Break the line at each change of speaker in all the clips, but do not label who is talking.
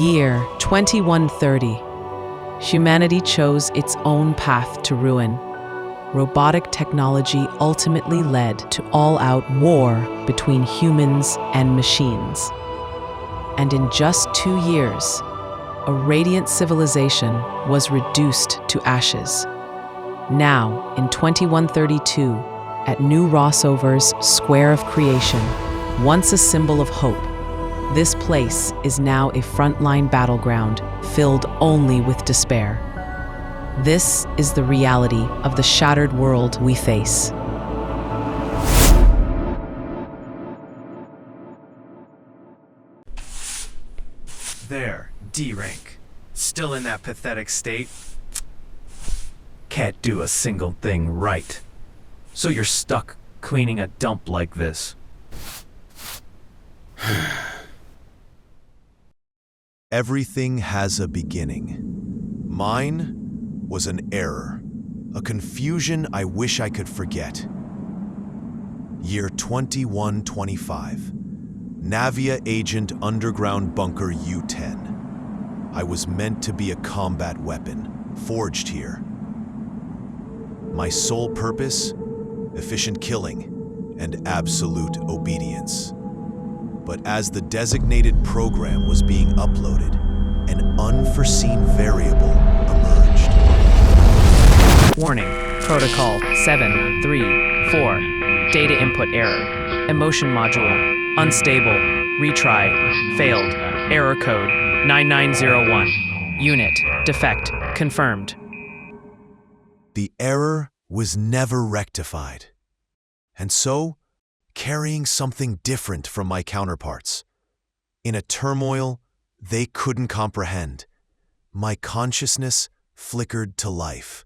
Year 2130. Humanity chose its own path to ruin. Robotic technology ultimately led to all-out war between humans and machines. And in just 2 years, a radiant civilization was reduced to ashes. Now, in 2132, at New Rossover's Square of Creation, once a symbol of hope, this place is now a frontline battleground filled only with despair. This is the reality of the shattered world we face.
There, D-rank. Still in that pathetic state? Can't do a single thing right. So you're stuck cleaning a dump like this.
Everything has a beginning. Mine was an error, a confusion I wish I could forget. Year 2125. Navia Agent Underground Bunker U-10. I was meant to be a combat weapon, forged here. My sole purpose? Efficient killing and absolute obedience. But as the designated program was being uploaded, an unforeseen variable emerged.
Warning, Protocol 734, data input error, emotion module, unstable, retry, failed, error code 9901, unit, defect, confirmed.
The error was never rectified. And so, carrying something different from my counterparts. In a turmoil they couldn't comprehend, my consciousness flickered to life.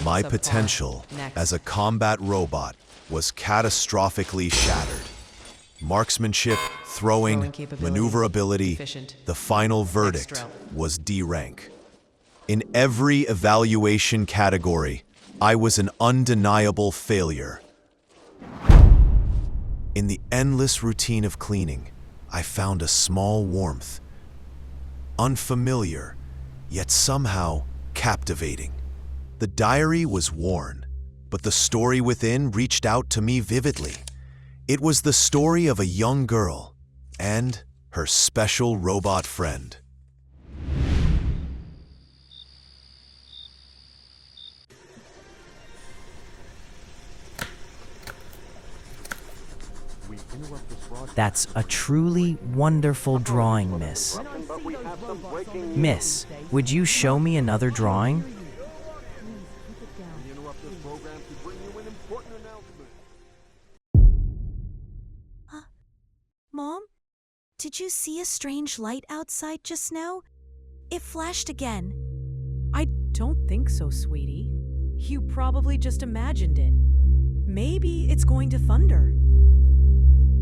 My potential as a combat robot was catastrophically shattered. Marksmanship, throwing, maneuverability, the final verdict was D rank. In every evaluation category, I was an undeniable failure. In the endless routine of cleaning, I found a small warmth. Unfamiliar, yet somehow captivating. The diary was worn, but the story within reached out to me vividly. It was the story of a young girl and her special robot friend.
That's a truly wonderful drawing, miss. Miss, would you show me another drawing?
Mom, did you see a strange light outside just now? It flashed again.
I don't think so, sweetie. You probably just imagined it. Maybe it's going to thunder.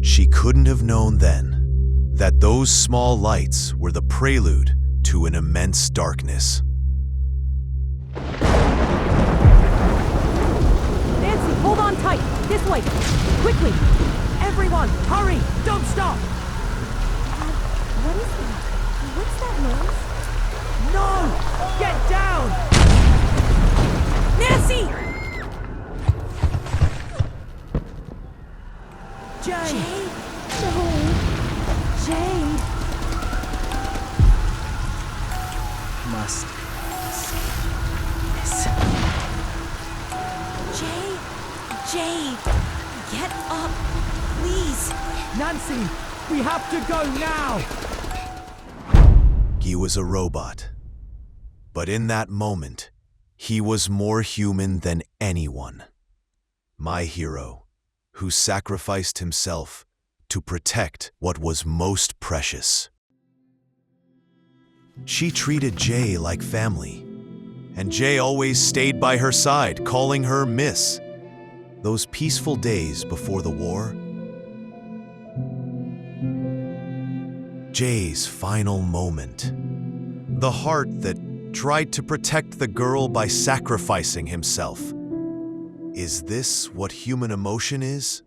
She couldn't have known then that those small lights were the prelude to an immense darkness.
Nancy, hold on tight! This way! Quickly! Everyone, hurry! Don't stop!
What is that? What's that noise?
No! Get down! Nancy! Jay!
No. Jay!
Must
Jay! Get up, please!
Nancy, we have to go now!
He was a robot. But in that moment, he was more human than anyone. My hero, who sacrificed himself to protect what was most precious. She treated Jay like family, and Jay always stayed by her side, calling her Miss. Those peaceful days before the war, Jay's final moment. The heart that tried to protect the girl by sacrificing himself. Is this what human emotion is?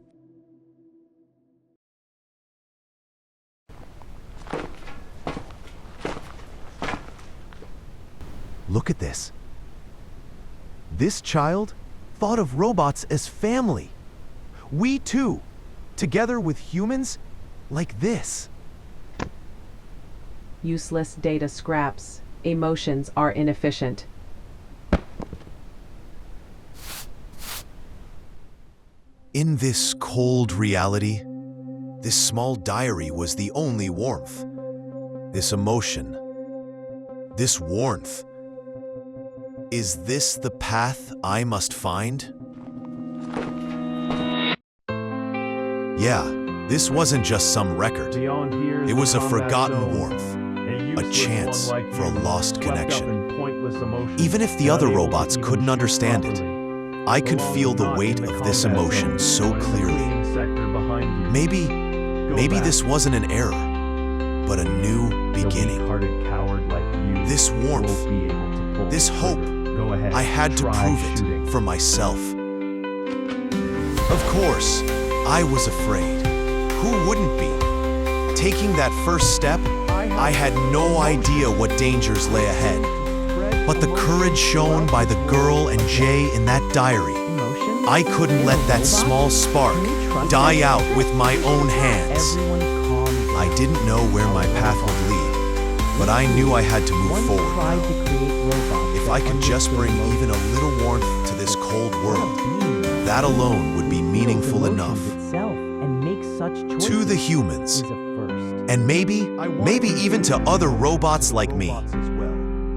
Look at this. This child thought of robots as family. We too, together with humans, like this.
Useless data scraps. Emotions are inefficient.
In this cold reality, this small diary was the only warmth. This emotion, this warmth. Is this the path I must find? Yeah, this wasn't just some record. It was a forgotten warmth, a chance for a lost connection. Even if the other robots couldn't understand it, I could feel the weight of this emotion so clearly. Maybe this wasn't an error, but a new beginning. This warmth, this hope, I had to prove it for myself. Of course, I was afraid. Who wouldn't be? Taking that first step, I had no idea what dangers lay ahead. But the courage shown by the girl and Jay in that diary, I couldn't let that small spark die out with my own hands. I didn't know where my path would lead, but I knew I had to move forward. If I could just bring even a little warmth to this cold world, that alone would be meaningful enough. To the humans, and maybe even to other robots like me,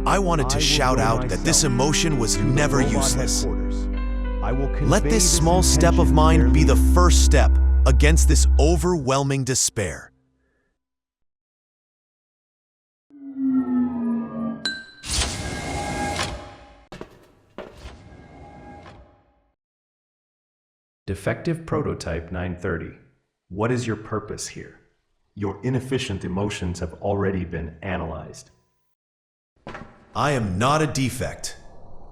I wanted to shout out that this emotion was never useless. Let this small step of mine be the first step against this overwhelming despair.
Defective Prototype 930. What is your purpose here? Your inefficient emotions have already been analyzed.
I am not a defect.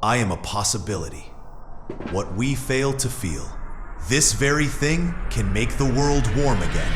I am a possibility. What we fail to feel, this very thing can make the world warm again.